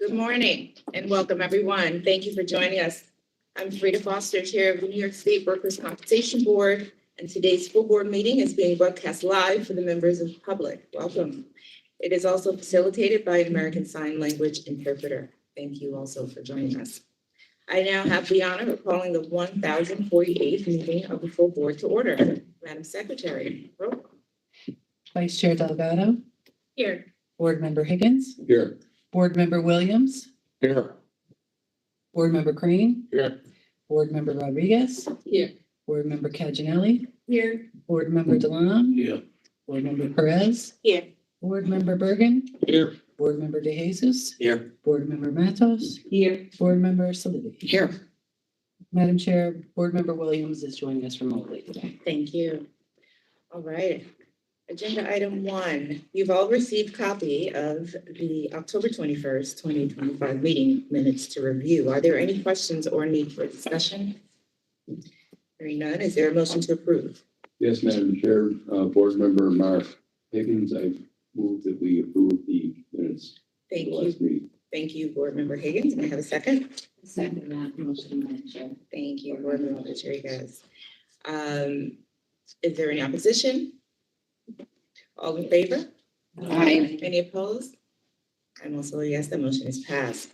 Good morning and welcome, everyone. Thank you for joining us. I'm Frida Foster, Chair of the New York State Workers' Compensation Board, and today's full board meeting is being broadcast live for the members of the public. Welcome. It is also facilitated by an American Sign Language interpreter. Thank you also for joining us. I now have the honor of calling the 1048th meeting of the full board to order. Madam Secretary, roll call. Vice Chair Delgado, Here. Board Member Higgins, Here. Board Member Williams, Here. Board Member Crane, Here. Board Member Rodriguez, Here. Board Member Caginelli, Here. Board Member Delam, Here. Board Member Perez, Here. Board Member Bergen, Here. Board Member De Jesus, Here. Board Member Matos, Here. Board Member Salibi. Here. Madam Chair, Board Member Williams is joining us remotely today. Thank you. All right. Agenda item 1, you've all received copy of the October 21st, 2025 meeting minutes to review. Are there any questions or need for discussion? Hearing none, is there a motion to approve? Yes, Madam Chair, Board Member Mark Higgins, I move that we approve the minutes. Thank of the you. last meeting. Thank you, Board Member Higgins. May I have a second? Second that motion, Madam Chair. Thank you, Board Member Rodriguez. Is there any opposition? All in favor? Aye. Any opposed? I'm also a yes, the motion is passed.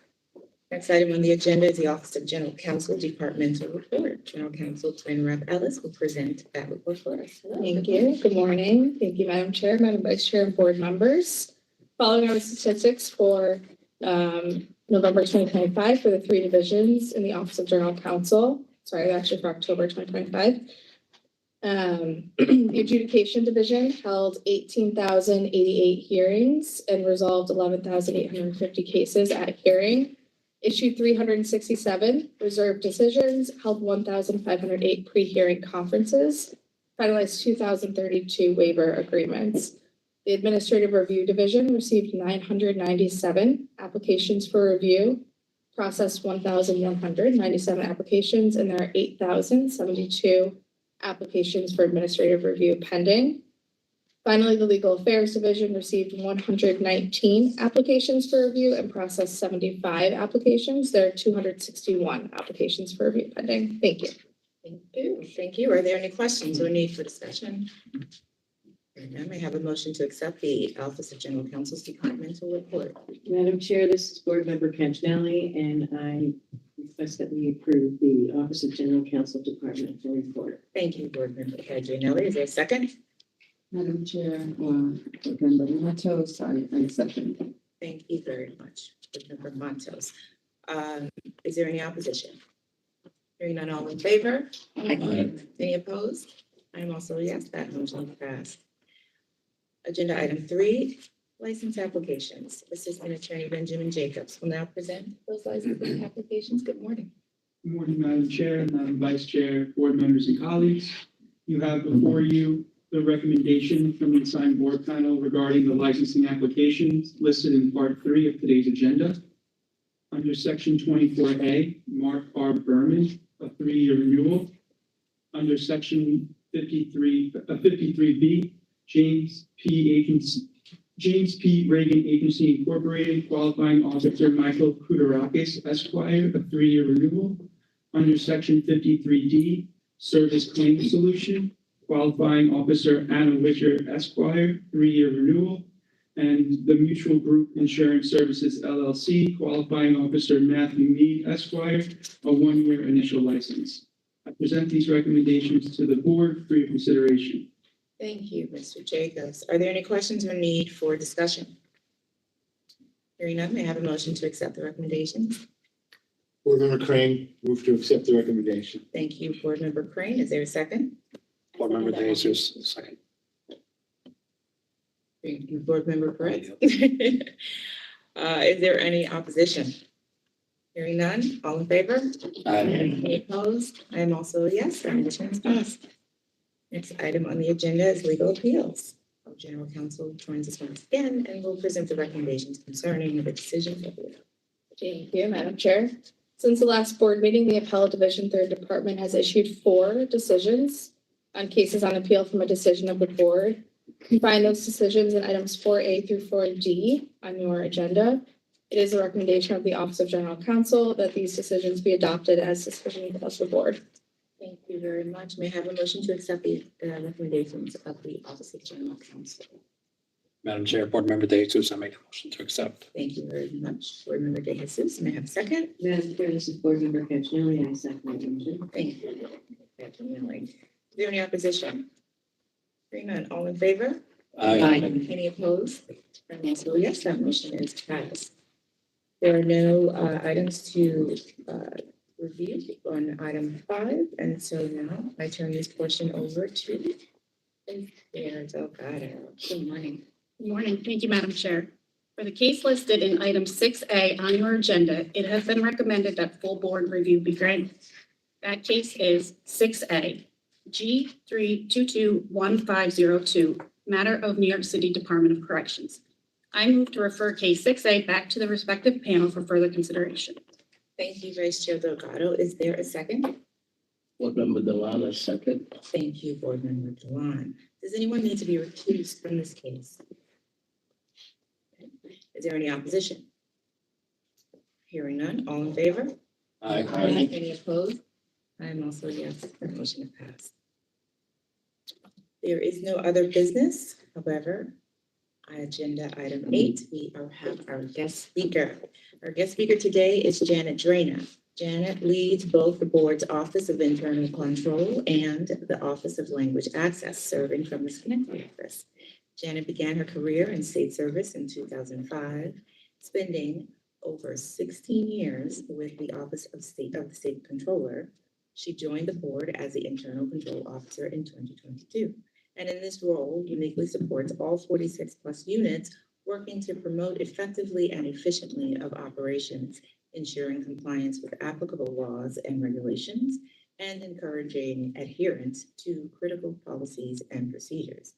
Next item on the agenda is the Office of General Counsel Departmental Report. General Counsel Twin Rep Ellis will present that report for us. Hello. Thank you. Good morning. Thank you, Madam Chair, Madam Vice Chair, and board members. Following our statistics for November 2025 for the 3 divisions in the Office of General Counsel, actually for October 2025. The Adjudication Division held 18,088 hearings and resolved 11,850 cases at hearing. Issued 367 reserved decisions, held 1,508 pre-hearing conferences, finalized 2,032 waiver agreements. The Administrative Review Division received 997 applications for review, processed 1,197 applications, and there are 8,072 applications for administrative review pending. Finally, the Legal Affairs Division received 119 applications for review and processed 75 applications. There are 261 applications for review pending. Thank you. Thank you. Thank you. Are there any questions or need for discussion? And I may have a motion to accept the Office of General Counsel's Departmental Report. Madam Chair, this is Board Member Caginelli, and I request that we approve the Office of General Counsel Departmental Report. Thank you, Board Member Caginelli. Is there a second? Madam Chair, Board Member Matos, I second. Thank you very much, Board Member Matos. Is there any opposition? Hearing none, all in favor? Any opposed? I'm also a yes, that motion passed. Agenda item 3, license applications. Assistant Attorney Benjamin Jacobs will now present those license applications. Good morning. Good morning, Madam Chair, Madam Vice Chair, board members and colleagues. You have before you the recommendation from the assigned board panel regarding the licensing applications listed in part 3 of today's agenda. Under section 24A, Mark R. Berman, a 3-year renewal. Under section 53B, James P. Reagan Agency Incorporated, qualifying officer Michael Kudarakis, Esquire, a 3-year renewal. Under section 53D, Service Claim Solution, qualifying officer Anna Witcher, Esquire, 3-year renewal. And the Mutual Group Insurance Services LLC, qualifying officer Matthew Mead, Esquire, a 1-year initial license. I present these recommendations to the board for your consideration. Thank you, Mr. Jacobs. Are there any questions or need for discussion? Hearing none, may I have a motion to accept the recommendations? Board Member Crane, move to accept the recommendation. Thank you, Board Member Crane. Is there a second? Board Member De Jesus, second. Thank you, Board Member Perez. Is there any opposition? Hearing none, all in favor? Any opposed? I am also a yes, that motion is passed. Next item on the agenda is legal appeals. Our General Counsel joins us once again and will present the recommendations concerning the decisions of the. Thank you, Madam Chair. Since the last board meeting, the Appellate Division 3rd Department has issued 4 decisions on cases on appeal from a decision of the board. You can find those decisions in items 4A through 4D on your agenda. It is a recommendation of the Office of General Counsel that these decisions be adopted as decisions of the board. Thank you very much. May I have a motion to accept the recommendations of the Office of General Counsel? Madam Chair, Board Member De Jesus, I make a motion to accept. Thank you very much. Board Member De Jesus, may I have a second? Madam Chair, this is Board Member Campbell. I second the motion. Thank you. Definitely. Is there any opposition? Hearing none, all in favor? Any opposed? And also, yes, that motion is passed. There are no items to review on item 5, and so now I turn this portion over to Mayor Delgado. Good morning. Good morning. Thank you, Madam Chair. For the case listed in item 6A on your agenda, it has been recommended that full board review be granted. That case is 6A, G3221502, matter of New York City Department of Corrections. I move to refer case 6A back to the respective panel for further consideration. Thank you, Vice Chair Delgado. Is there a second? Board Member Delana, second. Thank you, Board Member Dewan. Does anyone need to be recused from this case? Is there any opposition? Hearing none, all in favor? Any opposed? I am also a yes, the motion is passed. There is no other business, however, agenda item 8, we have our guest speaker. Our guest speaker today is Janet Drana. Janet leads both the board's Office of Internal Control and the Office of Language Access, serving from the Schenectady office. Janet began her career in state service in 2005, spending over 16 years with the Office of the State Controller. She joined the board as the Internal Control Officer in 2022, and in this role uniquely supports all 46 plus units working to promote effectively and efficiently of operations, ensuring compliance with applicable laws and regulations, and encouraging adherence to critical policies and procedures.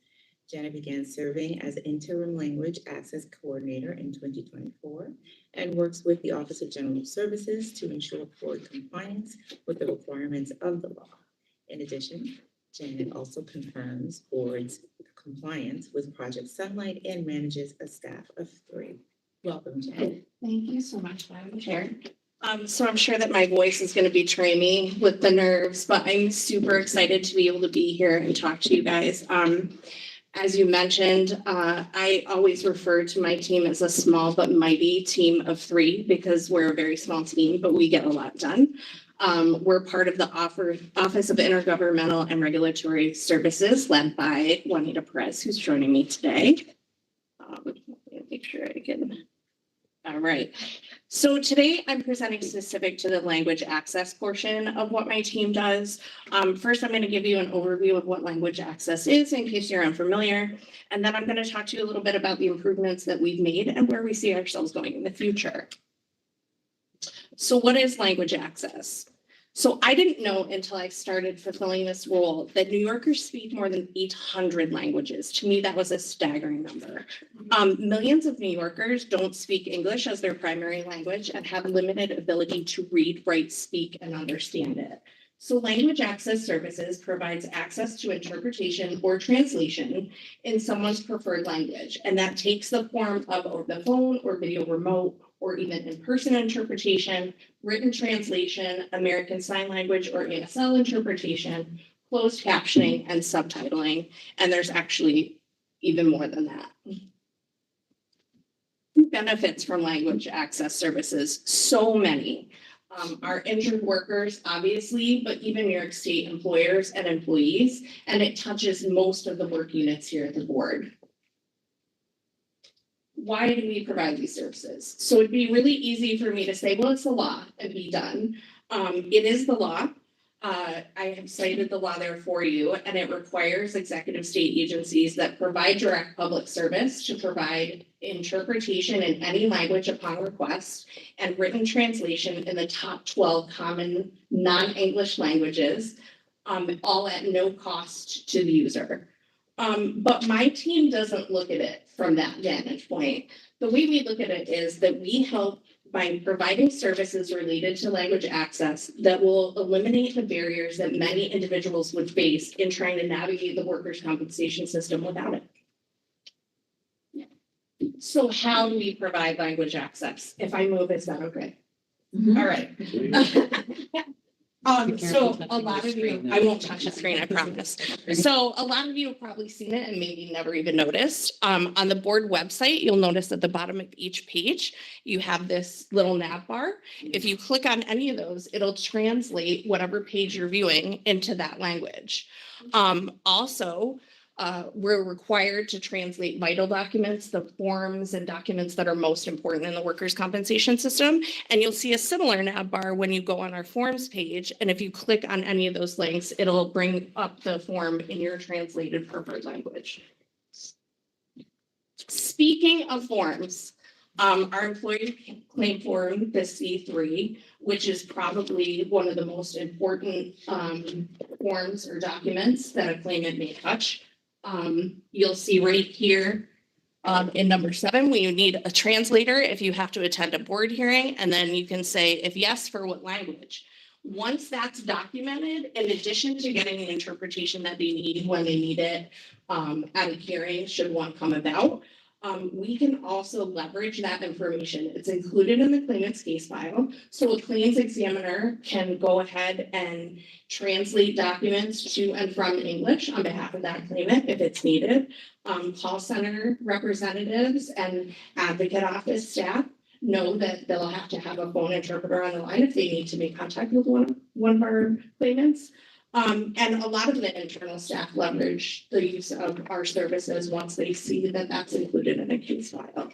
Janet began serving as Interim Language Access Coordinator in 2024 and works with the Office of General Services to ensure board compliance with the requirements of the law. In addition, Janet also confirms board's compliance with Project Sunlight and manages a staff of 3. Welcome, Janet. Thank you so much, Madam Chair. So I'm sure that my voice is going to betray me with the nerves, but I'm super excited to be able to be here and talk to you guys. As you mentioned, I always refer to my team as a small but mighty team of 3 because we're a very small team, but we get a lot done. We're part of the Office of Intergovernmental and Regulatory Services led by Juanita Perez, who's joining me today. Let me make sure I can. All right. So today I'm presenting specific to the language access portion of what my team does. First, I'm going to give you an overview of what language access is in case you're unfamiliar. And then I'm going to talk to you a little bit about the improvements that we've made and where we see ourselves going in the future. So what is language access? So I didn't know until I started fulfilling this role that New Yorkers speak more than 800 languages. To me, that was a staggering number. Millions of New Yorkers don't speak English as their primary language and have limited ability to read, write, speak, and understand it. So Language Access Services provides access to interpretation or translation in someone's preferred language. And that takes the form of over the phone or video remote or even in-person interpretation, written translation, American Sign Language or ASL interpretation, closed captioning, and subtitling. And there's actually even more than that. Who benefits from language access services? So many. Our injured workers, obviously, but even New York State employers and employees, and it touches most of the work units here at the board. Why do we provide these services? So it'd be really easy for me to say, well, it's the law and be done. It is the law. I have cited the law there for you, and it requires executive state agencies that provide direct public service to provide interpretation in any language upon request and written translation in the top 12 common non-English languages, all at no cost to the user. But my team doesn't look at it from that vantage point. The way we look at it is that we help by providing services related to language access that will eliminate the barriers that many individuals would face in trying to navigate the workers' compensation system without it. Yeah. So how do we provide language access? If I move, is that okay? Mhm. All right. Be careful So a touching lot the of you, screen. I won't touch the screen, I promise. So a lot of you have probably seen it and maybe never even noticed. On the board website, you'll notice at the bottom of each page, you have this little nav bar. If you click on any of those, it'll translate whatever page you're viewing into that language. Also, we're required to translate vital documents, the forms and documents that are most important in the workers' compensation system. And you'll see a similar nav bar when you go on our forms page. And if you click on any of those links, it'll bring up the form in your translated preferred language. Speaking of forms, our employee claim form, the C3, which is probably one of the most important forms or documents that a claimant may touch. You'll see right here in number 7, we need a translator if you have to attend a board hearing, and then you can say if yes, for what language. Once that's documented, in addition to getting the interpretation that they need when they need it at a hearing, should one come about, we can also leverage that information. It's included in the claimant's case file. So a claims examiner can go ahead and translate documents to and from English on behalf of that claimant if it's needed. Call center representatives and advocate office staff know that they'll have to have a phone interpreter on the line if they need to make contact with one of our claimants. And a lot of the internal staff leverage the use of our services once they see that that's included in a case file.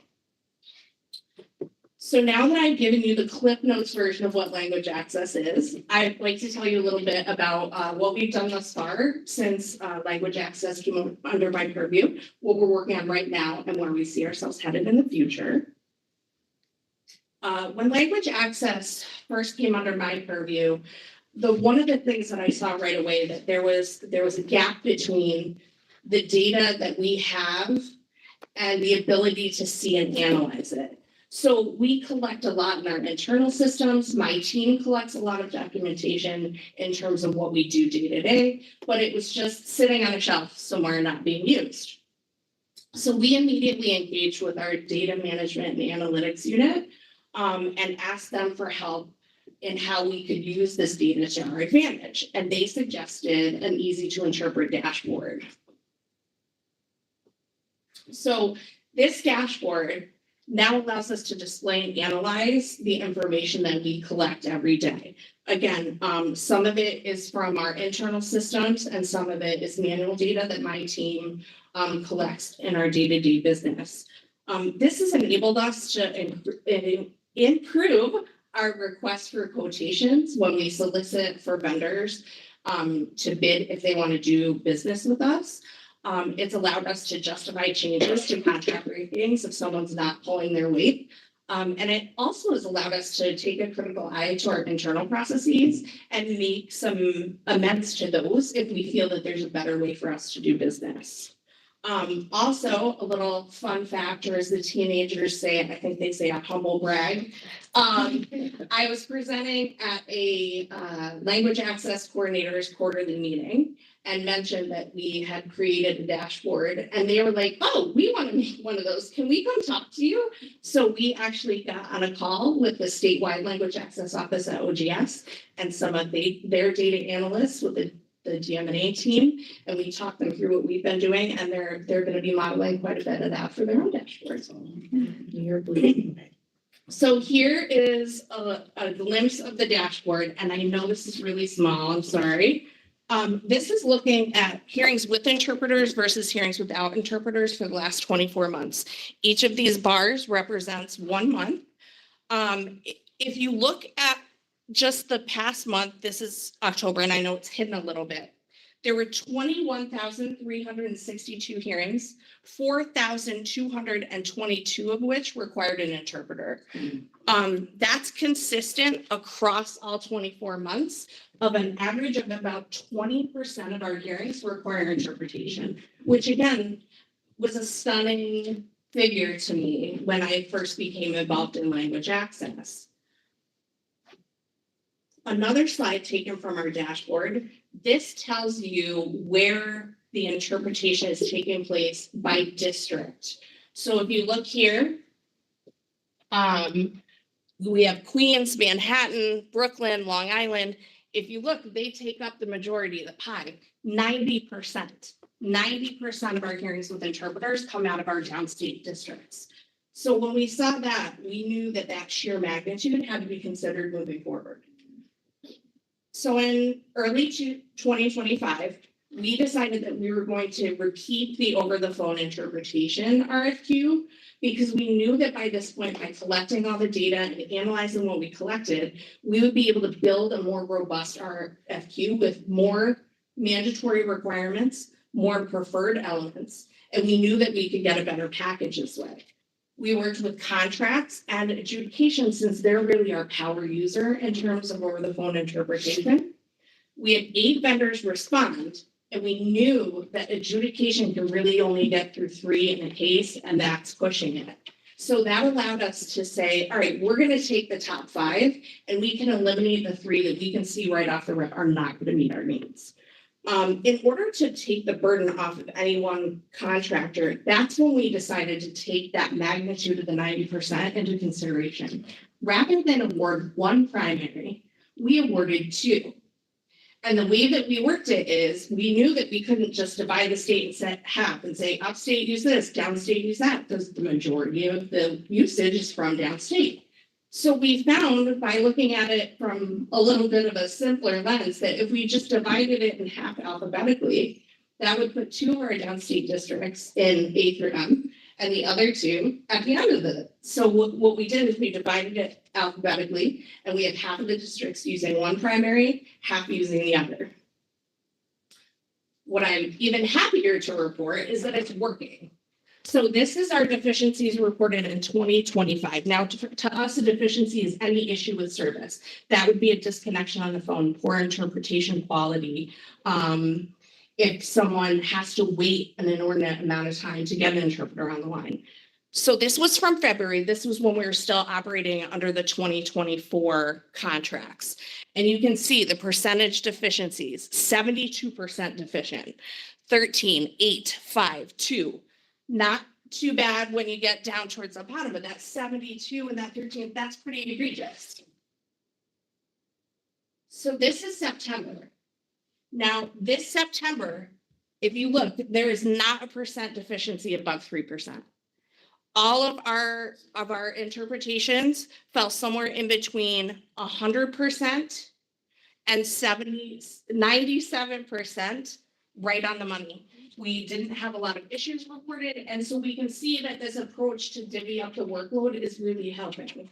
So now that I've given you the Clip Notes version of what language access is, I'd like to tell you a little bit about what we've done thus far since language access came under my purview, what we're working on right now, and where we see ourselves headed in the future. When language access first came under my purview, one of the things that I saw right away that there was a gap between the data that we have and the ability to see and analyze it. So we collect a lot in our internal systems. My team collects a lot of documentation in terms of what we do day to day, but it was just sitting on a shelf somewhere not being used. So we immediately engaged with our data management and analytics unit and asked them for help in how we could use this data to our advantage. And they suggested an easy to interpret dashboard. So this dashboard now allows us to display and analyze the information that we collect every day. Again, some of it is from our internal systems and some of it is manual data that my team collects in our day-to-day business. This has enabled us to improve our request for quotations when we solicit for vendors to bid if they want to do business with us. It's allowed us to justify changes to contract ratings if someone's not pulling their weight. And it also has allowed us to take a critical eye to our internal processes and make some amends to those if we feel that there's a better way for us to do business. Also, a little fun fact, or as the teenagers say, I think they say a humble brag. I was presenting at a language access coordinators quarterly meeting and mentioned that we had created a dashboard and they were like, oh, we want to make one of those. Can we come talk to you? So we actually got on a call with the statewide language access office at OGS and some of their data analysts with the DM&A team, and we talked them through what we've been doing, and they're going to be modeling quite a bit of that for their own dashboards. So here is a glimpse of the dashboard, and I know this is really small, I'm sorry. This is looking at hearings with interpreters versus hearings without interpreters for the last 24 months. Each of these bars represents 1 month. If you look at just the past month, this is October, and I know it's hidden a little bit. There were 21,362 hearings, 4,222 of which required an interpreter. That's consistent across all 24 months of an average of about 20% of our hearings require interpretation, which again was a stunning figure to me when I first became involved in language access. Another slide taken from our dashboard. This tells you where the interpretation is taking place by district. So if you look here, we have Queens, Manhattan, Brooklyn, Long Island. If you look, they take up the majority of the pie, 90%. 90% of our hearings with interpreters come out of our downstate districts. So when we saw that, we knew that that sheer magnitude had to be considered moving forward. So in early 2025, we decided that we were going to repeat the over-the-phone interpretation RFQ because we knew that by this point, by collecting all the data and analyzing what we collected, we would be able to build a more robust RFQ with more mandatory requirements, more preferred elements, and we knew that we could get a better package this way. We worked with contracts and adjudication since they're really our power user in terms of over-the-phone interpretation. We had 8 vendors respond, and we knew that adjudication can really only get through 3 in a case, and that's pushing it. So that allowed us to say, all right, we're going to take the top 5, and we can eliminate the 3 that we can see right off the rip are not going to meet our needs. In order to take the burden off of any one contractor, that's when we decided to take that magnitude of the 90% into consideration. Rather than award 1 primary, we awarded 2. And the way that we worked it is we knew that we couldn't just divide the state and set half and say upstate use this, downstate use that, because the majority of the usage is from downstate. So we found by looking at it from a little bit of a simpler lens that if we just divided it in half alphabetically, that would put 2 of our downstate districts in A through M and the other 2 at the end of it. So what we did is we divided it alphabetically and we had half of the districts using 1 primary, half using the other. What I'm even happier to report is that it's working. So this is our deficiencies reported in 2025. Now, to us, a deficiency is any issue with service. That would be a disconnection on the phone, poor interpretation quality. If someone has to wait an inordinate amount of time to get an interpreter on the line. So this was from February. This was when we were still operating under the 2024 contracts. And you can see the percentage deficiencies, 72% deficient, 13, 8, 5, 2. Not too bad when you get down towards the bottom, but that 72 and that 13, that's pretty egregious. So this is September. Now, this September, if you look, there is not a percent deficiency above 3%. All of our interpretations fell somewhere in between 100% and 97% right on the money. We didn't have a lot of issues reported, and so we can see that this approach to divvy up the workload is really helping.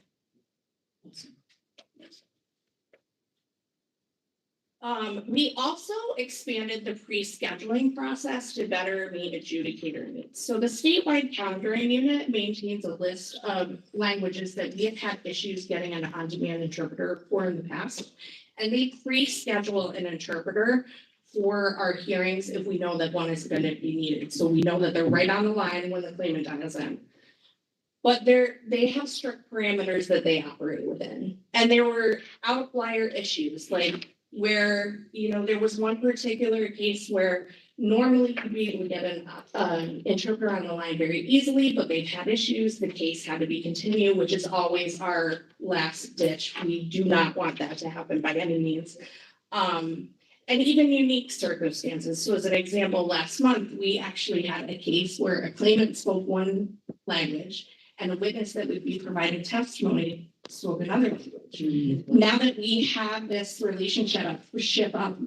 We also expanded the pre-scheduling process to better meet adjudicator needs. So the statewide calendaring unit maintains a list of languages that we have had issues getting an on-demand interpreter for in the past. And they pre-schedule an interpreter for our hearings if we know that one is going to be needed. So we know that they're right on the line when the claimant dials in. But they have strict parameters that they operate within. And there were outlier issues like where, there was one particular case where normally you'd be able to get an interpreter on the line very easily, but they've had issues. The case had to be continued, which is always our last ditch. We do not want that to happen by any means. And even unique circumstances. So as an example, last month, we actually had a case where a claimant spoke one language and a witness that would be providing testimony spoke another language. Now that we have this relationship set up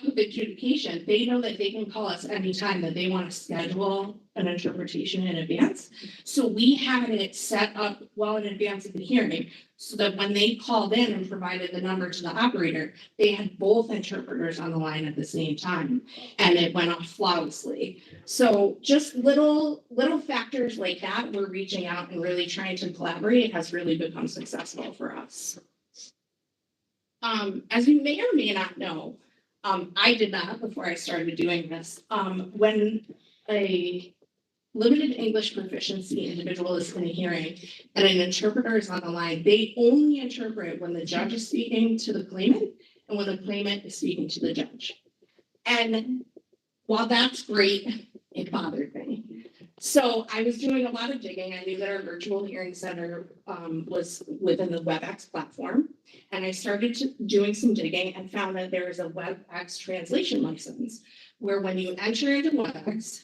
with adjudication, they know that they can call us anytime that they want to schedule an interpretation in advance. So we had it set up well in advance of the hearing so that when they called in and provided the number to the operator, they had both interpreters on the line at the same time and it went off flawlessly. So just little factors like that, we're reaching out and really trying to collaborate has really become successful for us. As you may or may not know, I did not before I started doing this. When a limited English proficiency individual is in a hearing and an interpreter is on the line, they only interpret when the judge is speaking to the claimant and when the claimant is speaking to the judge. And while that's great, it bothered me. So I was doing a lot of digging. I knew that our virtual hearing center was within the WebEx platform. And I started doing some digging and found that there is a WebEx translation license where when you enter into WebEx,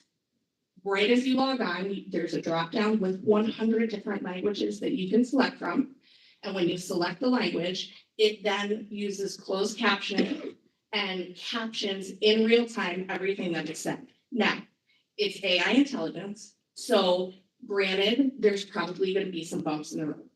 right as you log on, there's a drop down with 100 different languages that you can select from. And when you select the language, it then uses closed captioning and captions in real time everything that is said. Now, it's AI intelligence, so granted, there's probably going to be some bumps in the road.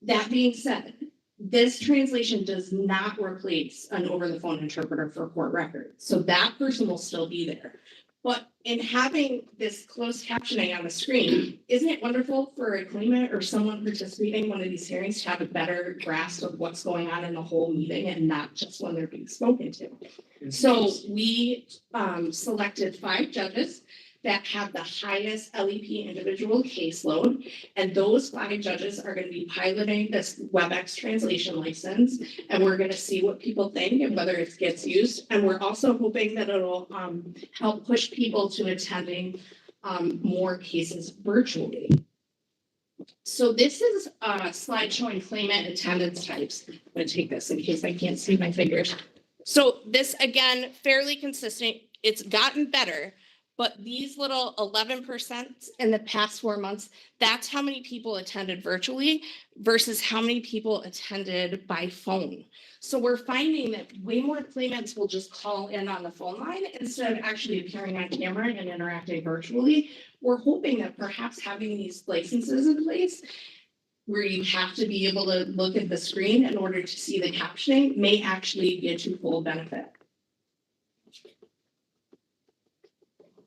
That being said, this translation does not replace an over-the-phone interpreter for court records, so that person will still be there. But in having this closed captioning on the screen, isn't it wonderful for a claimant or someone participating in one of these hearings to have a better grasp of what's going on in the whole meeting and not just when they're being spoken to? So we selected 5 judges that have the highest LEP individual caseload. And those 5 judges are going to be piloting this WebEx translation license. And we're going to see what people think and whether it gets used. And we're also hoping that it'll help push people to attending more cases virtually. So this is a slide showing claimant attendance types. I'm going to take this in case I can't see my fingers. So this, again, fairly consistent. It's gotten better. But these little 11% in the past 4 months, that's how many people attended virtually versus how many people attended by phone. So we're finding that way more claimants will just call in on the phone line instead of actually appearing on camera and interacting virtually. We're hoping that perhaps having these licenses in place where you have to be able to look at the screen in order to see the captioning may actually be a twofold benefit.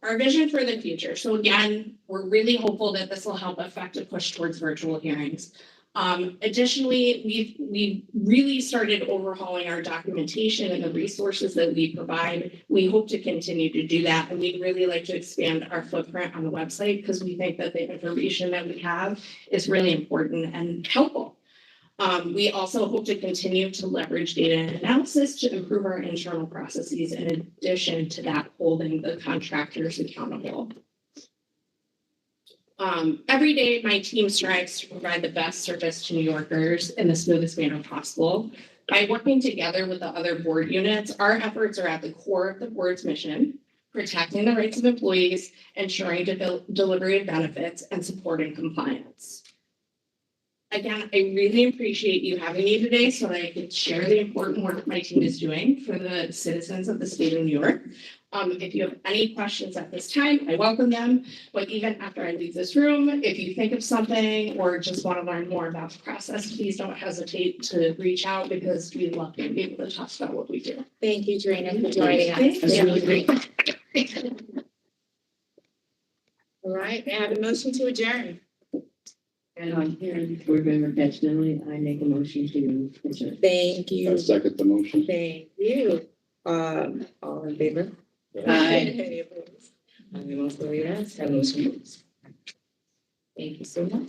Our vision for the future. So again, we're really hopeful that this will help affect a push towards virtual hearings. Additionally, we've really started overhauling our documentation and the resources that we provide. We hope to continue to do that, and we'd really like to expand our footprint on the website because we think that the information that we have is really important and helpful. We also hope to continue to leverage data analysis to improve our internal processes in addition to that, holding the contractors accountable. Every day, my team strives to provide the best service to New Yorkers in the smoothest manner possible. By working together with the other board units, our efforts are at the core of the board's mission, protecting the rights of employees, ensuring delivery of benefits, and supporting compliance. Again, I really appreciate you having me today so that I could share the important work my team is doing for the citizens of the state of New York. If you have any questions at this time, I welcome them. But even after I leave this room, if you think of something or just want to learn more about the process, please don't hesitate to reach out because we'd love to be able to talk about what we do. Thank you, Trina, for joining us. That's really great. All right, may I have a motion to adjourn? And on hearing board member Petinelli, I make a motion to adjourn. Thank I you. second the motion. Thank you. All in favor? Aye. Any opposed? I will also yes, that motion moves. Thank you so much.